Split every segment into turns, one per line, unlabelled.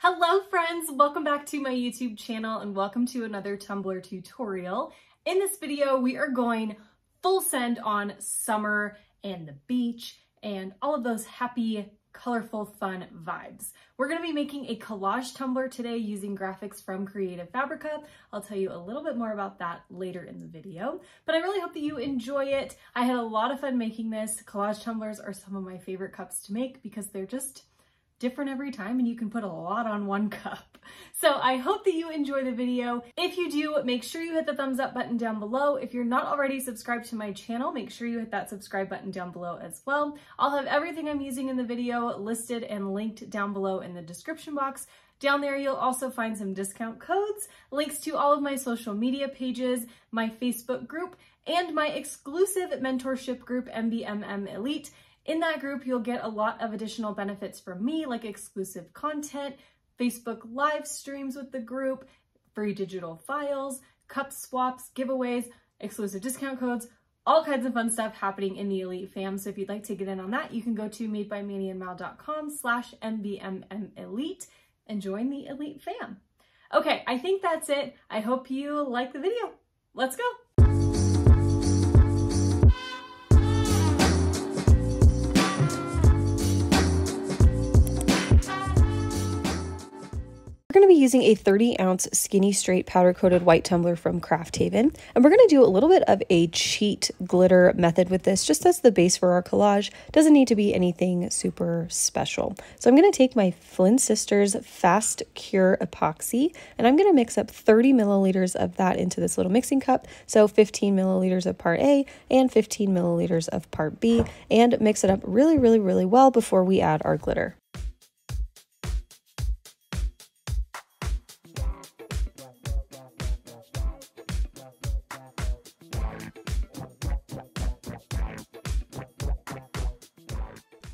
Hello friends, welcome back to my YouTube channel and welcome to another Tumbler tutorial. In this video, we are going full send on summer and the beach and all of those happy, colorful, fun vibes. We're going to be making a collage tumbler today using graphics from Creative Fabrica. I'll tell you a little bit more about that later in the video, but I really hope that you enjoy it. I had a lot of fun making this. Collage tumblers are some of my favorite cups to make because they're just different every time and you can put a lot on one cup. So I hope that you enjoy the video. If you do, make sure you hit the thumbs up button down below. If you're not already subscribed to my channel, make sure you hit that subscribe button down below as well. I'll have everything I'm using in the video listed and linked down below in the description box. Down there, you'll also find some discount codes, links to all of my social media pages, my Facebook group, and my exclusive mentorship group, MBMM Elite. In that group, you'll get a lot of additional benefits from me, like exclusive content, Facebook live streams with the group, free digital files, cup swaps, giveaways, exclusive discount codes, all kinds of fun stuff happening in the Elite fam. So if you'd like to get in on that, you can go to madebyManiandmal.com/MBMM and join the Elite fam. Okay, I think that's it. I hope you like the video. Let's go.
We're going to be using a 30-ounce skinny straight powder-coated white tumbler from Craft Haven, and we're going to do a little bit of a cheat glitter method with this, just as the base for our collage. Doesn't need to be anything super special. So I'm going to take my Flynn Sisters Fast Cure Epoxy, and I'm going to mix up 30 milliliters of that into this little mixing cup, so 15 milliliters of part A and 15 milliliters of part B, and mix it up really, really, really well before we add our glitter.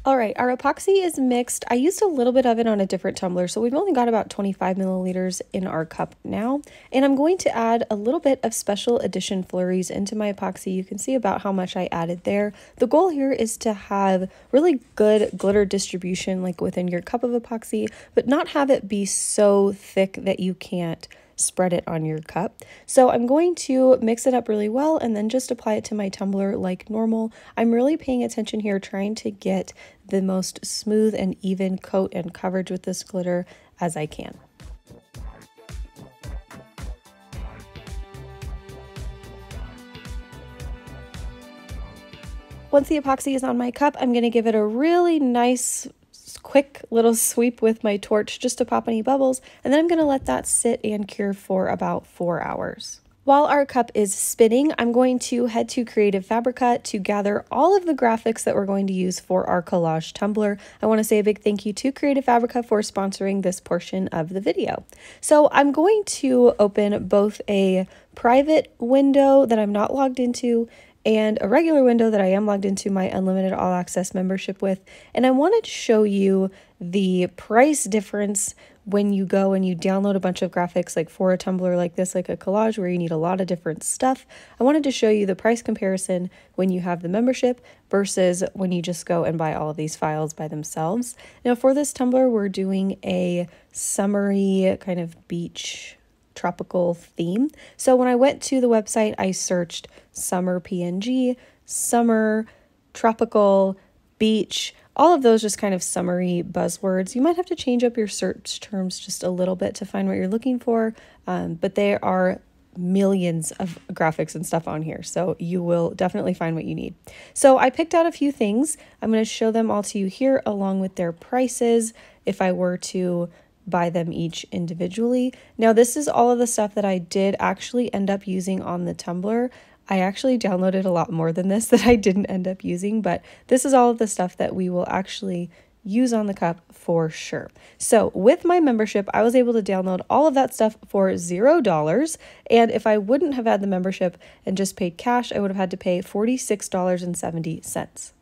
All right, our epoxy is mixed. I used a little bit of it on a different tumbler, so we've only got about 25 milliliters in our cup now. And I'm going to add a little bit of special edition Flurries into my epoxy. You can see about how much I added there. The goal here is to have really good glitter distribution like within your cup of epoxy, but not have it be so thick that you can't spread it on your cup. So I'm going to mix it up really well and then just apply it to my tumbler like normal. I'm really paying attention here, trying to get the most smooth and even coat and coverage with this glitter as I can. Once the epoxy is on my cup, I'm going to give it a really nice quick little sweep with my torch just to pop any bubbles, and then I'm going to let that sit and cure for about 4 hours. While our cup is spinning, I'm going to head to Creative Fabrica to gather all of the graphics that we're going to use for our collage tumbler. I want to say a big thank you to Creative Fabrica for sponsoring this portion of the video. So I'm going to open both a private window that I'm not logged into and a regular window that I am logged into my unlimited all access membership with. And I wanted to show you the price difference when you go and you download a bunch of graphics, like for a tumbler like this, like a collage where you need a lot of different stuff. I wanted to show you the price comparison when you have the membership versus when you just go and buy all of these files by themselves. Now for this tumbler, we're doing a summery kind of beach tropical theme. So when I went to the website, I searched summer PNG, summer, tropical, beach, all of those just kind of summery buzzwords. You might have to change up your search terms just a little bit to find what you're looking for, but there are millions of graphics and stuff on here, so you will definitely find what you need. So I picked out a few things. I'm going to show them all to you here along with their prices if I were to buy them each individually. Now this is all of the stuff that I did actually end up using on the tumbler. I actually downloaded a lot more than this that I didn't end up using, but this is all of the stuff that we will actually use on the cup for sure. So with my membership, I was able to download all of that stuff for $0. And if I wouldn't have had the membership and just paid cash, I would have had to pay $46.70.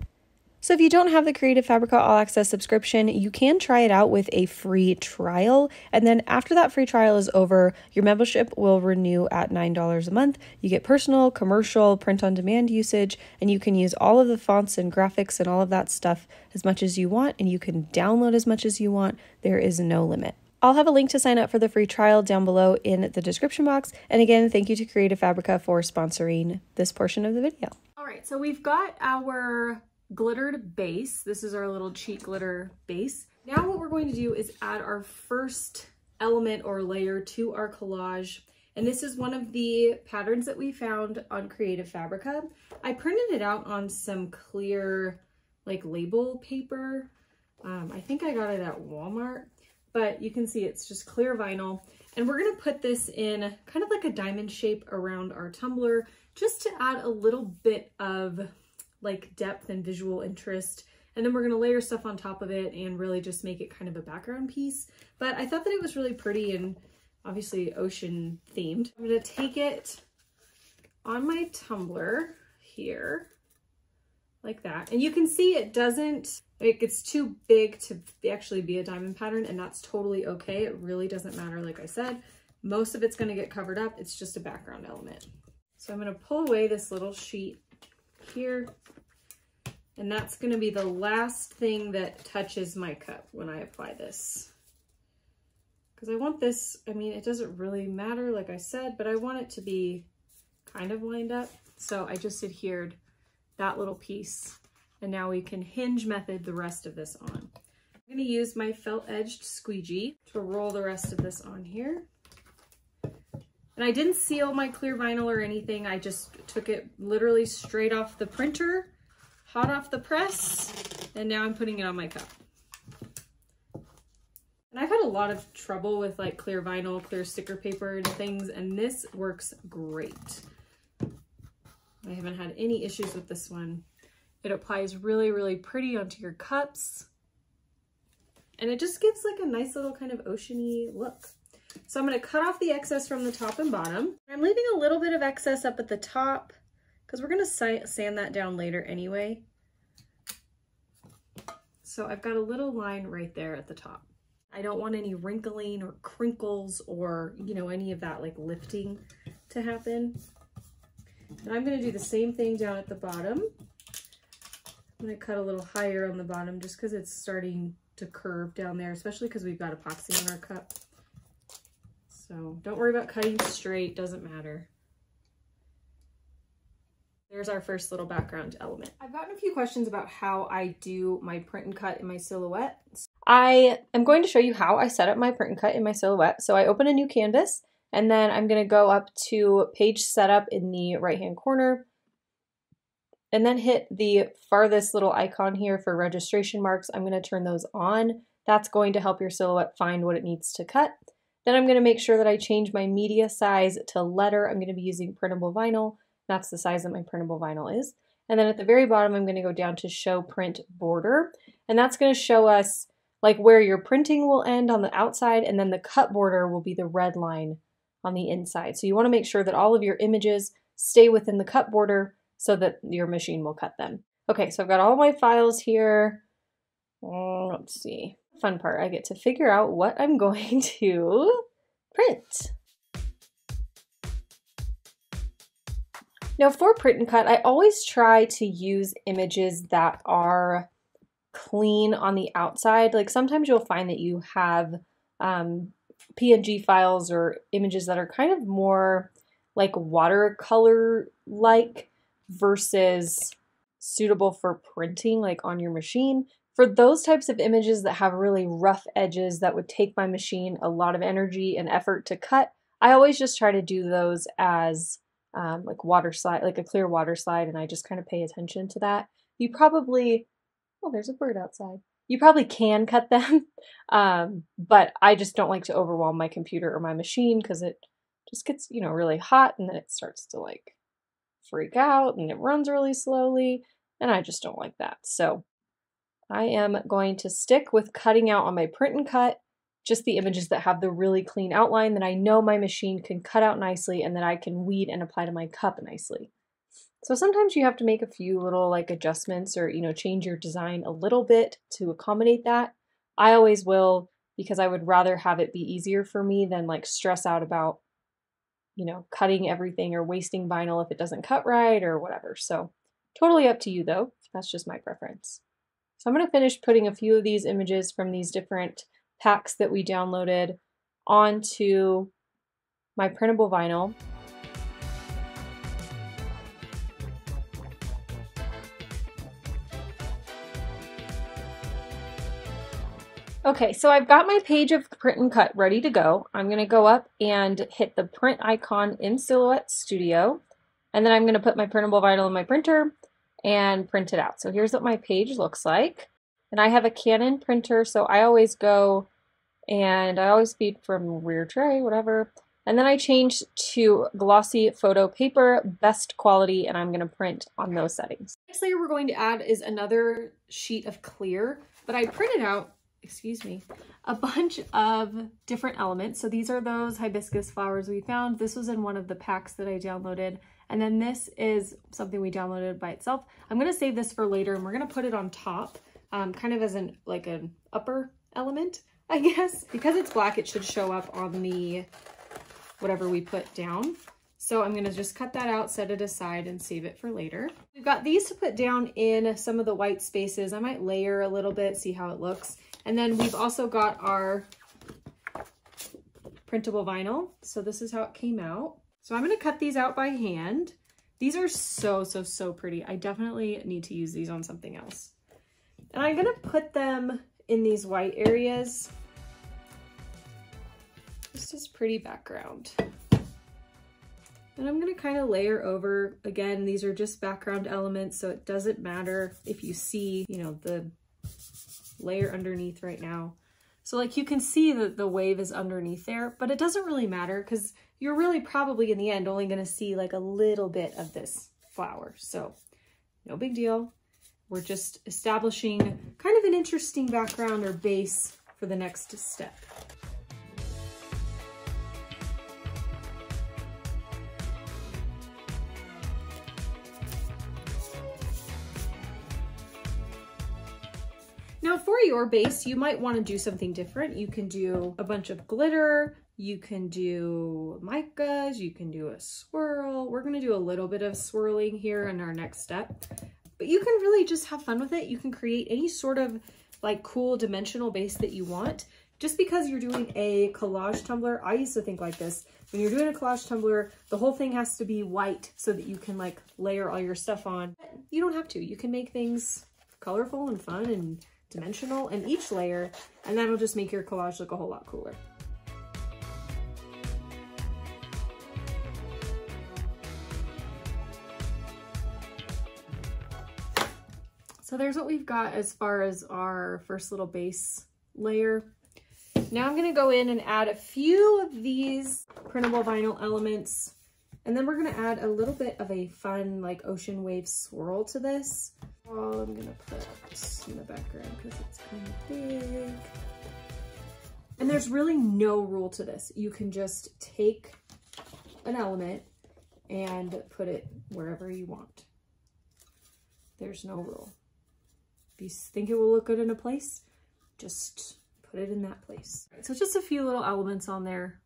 So if you don't have the Creative Fabrica All Access subscription, you can try it out with a free trial. And then after that free trial is over, your membership will renew at $9 a month. You get personal, commercial, print-on-demand usage, and you can use all of the fonts and graphics and all of that stuff as much as you want, and you can download as much as you want. There is no limit. I'll have a link to sign up for the free trial down below in the description box. And again, thank you to Creative Fabrica for sponsoring this portion of the video.
All right, so we've got our glittered base. This is our little cheat glitter base. Now what we're going to do is add our first element or layer to our collage. And this is one of the patterns that we found on Creative Fabrica. I printed it out on some clear like label paper. I think I got it at Walmart, but you can see it's just clear vinyl. And we're gonna put this in kind of like a diamond shape around our tumbler, just to add a little bit of like depth and visual interest. And then we're gonna layer stuff on top of it and really just make it kind of a background piece. But I thought that it was really pretty and obviously ocean themed. I'm gonna take it on my tumbler here, like that. And you can see it doesn't, it's too big to actually be a diamond pattern, and that's totally okay. It really doesn't matter, like I said. Most of it's gonna get covered up. It's just a background element. So I'm gonna pull away this little sheet here, and that's gonna be the last thing that touches my cup when I apply this. Because I want this, I mean, it doesn't really matter, like I said, but I want it to be kind of lined up. So I just adhered that little piece, and now we can hinge method the rest of this on. I'm gonna use my felt edged squeegee to roll the rest of this on here. And I didn't seal my clear vinyl or anything. I just took it literally straight off the printer, hot off the press, and now I'm putting it on my cup. And I've had a lot of trouble with like clear vinyl, clear sticker paper and things, and this works great. I haven't had any issues with this one. It applies really, really pretty onto your cups. And it just gives like a nice little kind of oceany look. So I'm gonna cut off the excess from the top and bottom. I'm leaving a little bit of excess up at the top because we're gonna sand that down later anyway. So I've got a little line right there at the top. I don't want any wrinkling or crinkles or, you know, any of that like lifting to happen. And I'm gonna do the same thing down at the bottom. I'm gonna cut a little higher on the bottom just because it's starting to curve down there, especially because we've got epoxy on our cup. So don't worry about cutting straight, doesn't matter. There's our first little background element. I've gotten a few questions about how I do my print and cut in my silhouette. I am going to show you how I set up my print and cut in my silhouette. So I open a new canvas, and then I'm going to go up to page setup in the right hand corner, and then hit the farthest little icon here for registration marks. I'm going to turn those on. That's going to help your silhouette find what it needs to cut. Then I'm going to make sure that I change my media size to letter. I'm going to be using printable vinyl. That's the size that my printable vinyl is. And then at the very bottom, I'm going to go down to show print border. And that's going to show us like where your printing will end on the outside, and then the cut border will be the red line on the inside. So you want to make sure that all of your images stay within the cut border so that your machine will cut them. Okay, so I've got all my files here. Let's see. Fun part, I get to figure out what I'm going to print. Now for print and cut, I always try to use images that are clean on the outside. Like sometimes you'll find that you have PNG files or images that are kind of more like watercolor-like versus suitable for printing like on your machine. For those types of images that have really rough edges that would take my machine a lot of energy and effort to cut, I always just try to do those as like water slide, like a clear water slide, and I just kind of pay attention to that. You probably, oh, there's a bird outside. You probably can cut them, but I just don't like to overwhelm my computer or my machine because it just gets, you know, really hot, and then it starts to like freak out and it runs really slowly, and I just don't like that. So I am going to stick with cutting out on my print and cut just the images that have the really clean outline that I know my machine can cut out nicely and that I can weed and apply to my cup nicely. So sometimes you have to make a few little like adjustments or, you know, change your design a little bit to accommodate that. I always will, because I would rather have it be easier for me than like stress out about, you know, cutting everything or wasting vinyl if it doesn't cut right or whatever. So totally up to you though. That's just my preference. So I'm going to finish putting a few of these images from these different
packs that we downloaded onto my printable vinyl. Okay, so I've got my page of print and cut ready to go. I'm going to go up and hit the print icon in Silhouette Studio, and then I'm going to put my printable vinyl in my printer and print it out. So here's what my page looks like. And I have a Canon printer, so I always go and I always feed from rear tray, whatever. And then I change to glossy photo paper, best quality, and I'm going to print on those settings. Next layer we're going to add is another sheet of clear, but I printed out, excuse me, a bunch of different elements. So these are those hibiscus flowers we found. This was in one of the packs that I downloaded. And then this is something we downloaded by itself. I'm going to save this for later and we're going to put it on top, kind of as an upper element, I guess. Because it's black, it should show up on the whatever we put down. So I'm going to just cut that out, set it aside, and save it for later. We've got these to put down in some of the white spaces. I might layer a little bit, see how it looks. And then we've also got our printable vinyl. So this is how it came out. So I'm going to cut these out by hand. These are so pretty. I definitely need to use these on something else. And I'm going to put them in these white areas. This is pretty background. And I'm going to kind of layer over. Again, these are just background elements, so it doesn't matter if you see, you know, the layer underneath right now. So like you can see that the wave is underneath there, but it doesn't really matter because you're really probably in the end only going to see like a little bit of this flower. So no big deal. We're just establishing kind of an interesting background or base for the next step. Now for your base, you might want to do something different. You can do a bunch of glitter, you can do micas, you can do a swirl. We're going to do a little bit of swirling here in our next step, but you can really just have fun with it. You can create any sort of like cool dimensional base that you want. Just because you're doing a collage tumbler, I used to think like this. When you're doing a collage tumbler, the whole thing has to be white so that you can like layer all your stuff on. You don't have to. You can make things colorful and fun and dimensional in each layer, and that'll just make your collage look a whole lot cooler. So there's what we've got as far as our first little base layer. Now I'm going to go in and add a few of these printable vinyl elements, and then we're going to add a little bit of a fun like ocean wave swirl to this. All I'm going to put in the background because it's kind of big. And there's really no rule to this. You can just take an element and put it wherever you want. There's no rule. If you think it will look good in a place, just put it in that place. So just a few little elements on there,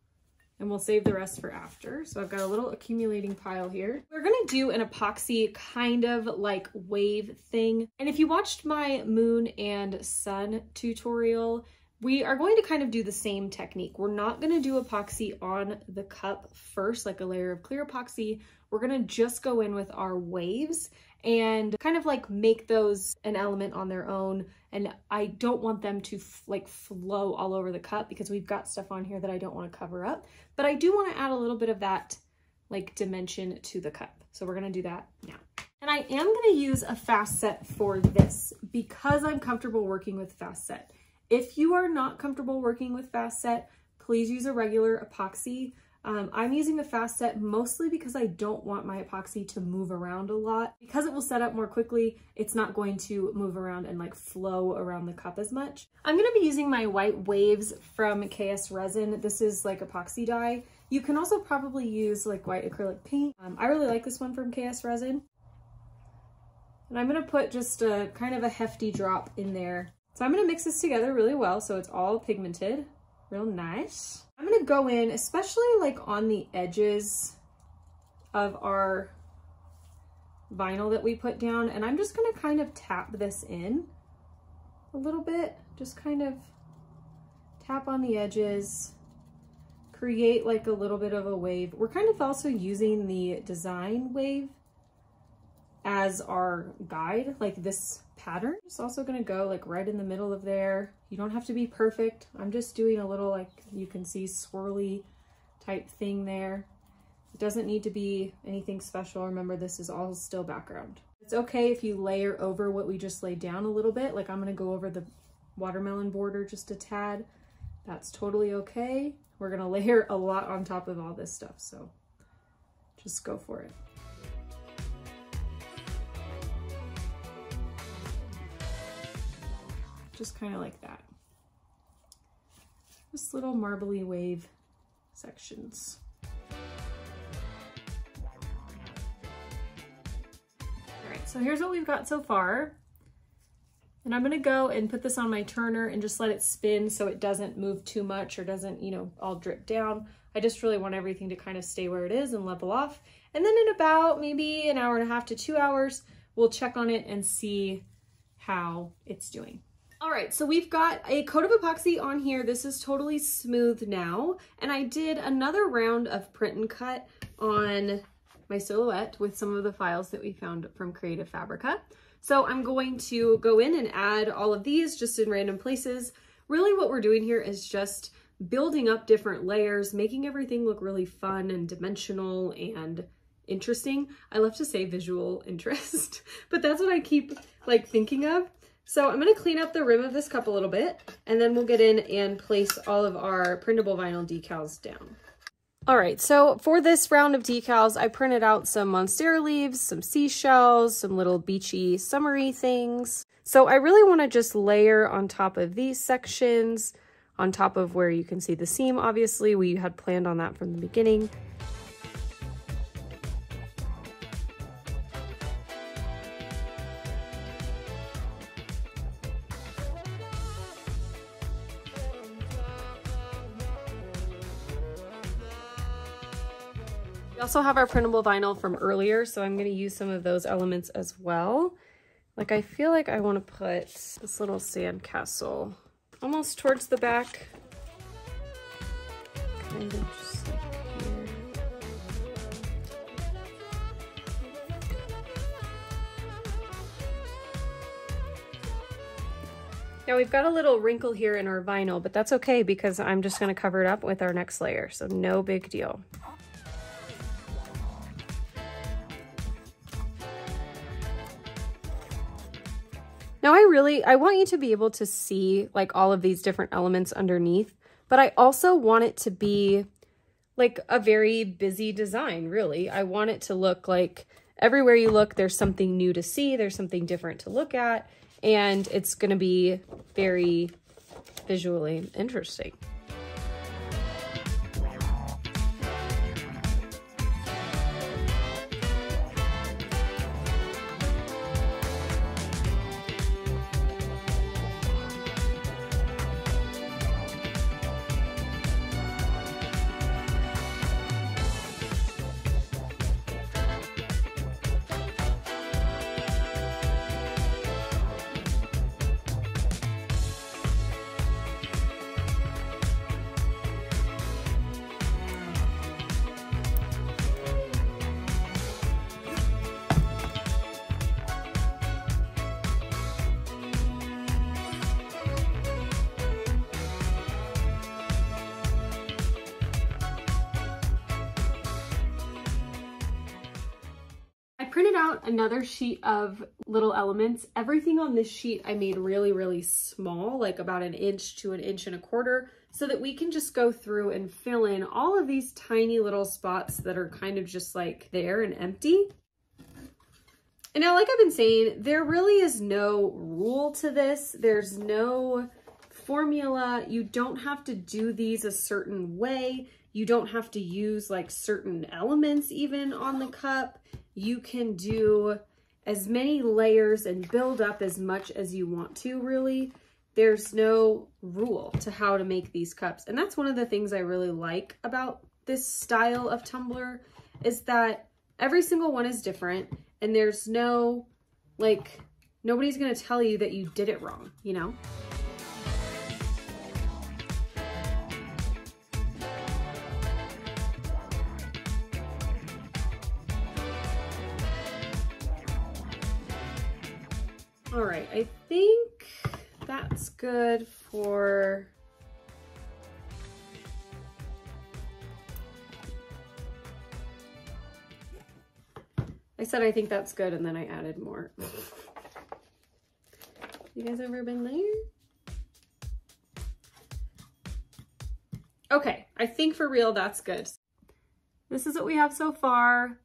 and we'll save the rest for after. So I've got a little accumulating pile here. We're gonna do an epoxy kind of like wave thing. And if you watched my moon and sun tutorial, we are going to kind of do the same technique. We're not gonna do epoxy on the cup first, like a layer of clear epoxy. We're gonna just go in with our waves and kind of like make those an element on their own. And I don't want them to like flow all over the cup because we've got stuff on here that I don't want to cover up, but I do want to add a little bit of that like dimension to the cup. So we're going to do that now. And I am going to use a fast set for this because I'm comfortable working with fast set. If you are not comfortable working with fast set, please use a regular epoxy. I'm using a fast set mostly because I don't want my epoxy to move around a lot. Because it will set up more quickly, it's not going to move around and like flow around the cup as much. I'm going to be using my white waves from KS Resin. This is like epoxy dye. You can also probably use like white acrylic paint. I really like this one from KS Resin. And I'm going to put just a kind of a hefty drop in there. So I'm going to mix this together really well so it's all pigmented. Real nice. I'm going to go in, especially like on the edges of our vinyl that we put down, and I'm just going to kind of tap this in a little bit, just kind of
tap on the edges, create like a little bit of a wave. We're kind of also using the design wave as our guide. Like this pattern is also gonna go like right in the middle of there. You don't have to be perfect. I'm just doing a little, like you can see, swirly type thing there. It doesn't need to be anything special. Remember, this is all still background. It's okay if you layer over what we just laid down a little bit. Like I'm gonna go over the watermelon border just a tad. That's totally okay. We're gonna layer a lot on top of all this stuff, so just go for it. Just kind of like that. Just little marbly wave sections. All right, so here's what we've got so far. And I'm gonna go and put this on my turner and just let it spin so it doesn't move too much or doesn't, you know, all drip down. I just really want everything to kind of stay where it is and level off. And then in about maybe an hour and a half to 2 hours, we'll check on it and see how it's doing. All right, so we've got a coat of epoxy on here. This is totally smooth now. And I did another round of print and cut on my silhouette with some of the files that we found from Creative Fabrica. So I'm going to go in and add all of these just in random places. Really what we're doing here is just building up different layers, making everything look really fun and dimensional and interesting. I love to say visual interest, but that's what I keep like thinking of. So I'm gonna clean up the rim of this cup a little bit, and then we'll get in and place all of our printable vinyl decals down. All right, so for this round of decals, I printed out some monstera leaves, some seashells, some little beachy summery things. So I really wanna just layer on top of these sections, on top of where you can see the seam. Obviously, we had planned on that from the beginning. We also have our printable vinyl from earlier, so I'm going to use some of those elements as well. Like I feel like I want to put this little sandcastle almost towards the back. Kind of just like here. Now we've got a little wrinkle here in our vinyl, but that's okay because I'm just going to cover it up with our next layer, so no big deal. Now I want you to be able to see like all of these different elements underneath, but I also want it to be like a very busy design, really. I want it to look like everywhere you look, there's something new to see, there's something different to look at, and it's gonna be very visually interesting. Printed out another sheet of little elements. Everything on this sheet I made really, really small, like about 1 inch to 1.25 inches, so that we can just go through and fill in all of these tiny little spots that are kind of just like there and empty. And now, like I've been saying, there really is no rule to this. There's no formula. You don't have to do these a certain way. You don't have to use like certain elements even on the cup. You can do as many layers and build up as much as you want to, really. There's no rule to how to make these cups. And that's one of the things I really like about this style of tumbler, is that every single one is different, and there's no, like, nobody's gonna tell you that you did it wrong, you know?
All right, I think that's good for I said I think that's good and then I added more. You guys ever been there? Okay, I think for real that's good. This is what we have so far.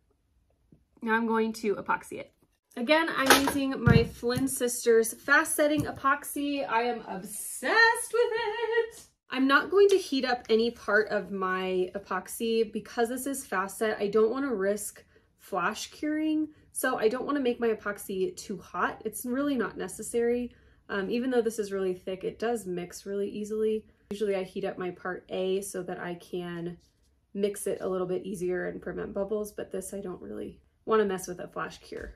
Now I'm going to epoxy it. Again, I'm using my Flynn Sisters fast setting epoxy. I am obsessed with it. I'm not going to heat up any part of my epoxy because this is fast set. I don't want to risk flash curing, so I don't want to make my epoxy too hot. It's really not necessary. Even though this is really thick, it does mix really easily. Usually I heat up my part A so that I can mix it a little bit easier and prevent bubbles, but this I don't really want to mess with a flash cure.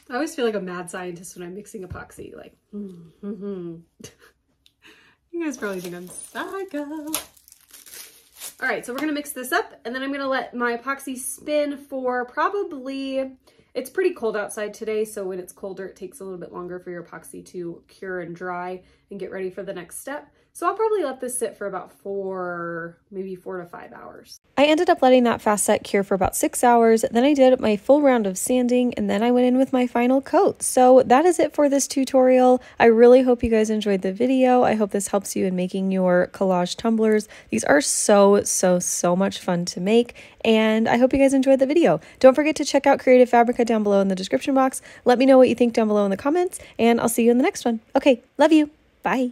I always feel like a mad scientist when I'm mixing epoxy, like, You guys probably think I'm psycho. All right, so we're gonna mix this up and then I'm gonna let my epoxy spin for probably, it's pretty cold outside today, so when it's colder, it takes a little bit longer for your epoxy to cure and dry and get ready for the next step. So I'll probably let this sit for about maybe 4 to 5 hours.
I ended up letting that fast set cure for about 6 hours. Then I did my full round of sanding and then I went in with my final coat. So that is it for this tutorial. I really hope you guys enjoyed the video. I hope this helps you in making your collage tumblers. These are so much fun to make, and I hope you guys enjoyed the video. Don't forget to check out Creative Fabrica down below in the description box. Let me know what you think down below in the comments, and I'll see you in the next one. Okay, love you. Bye.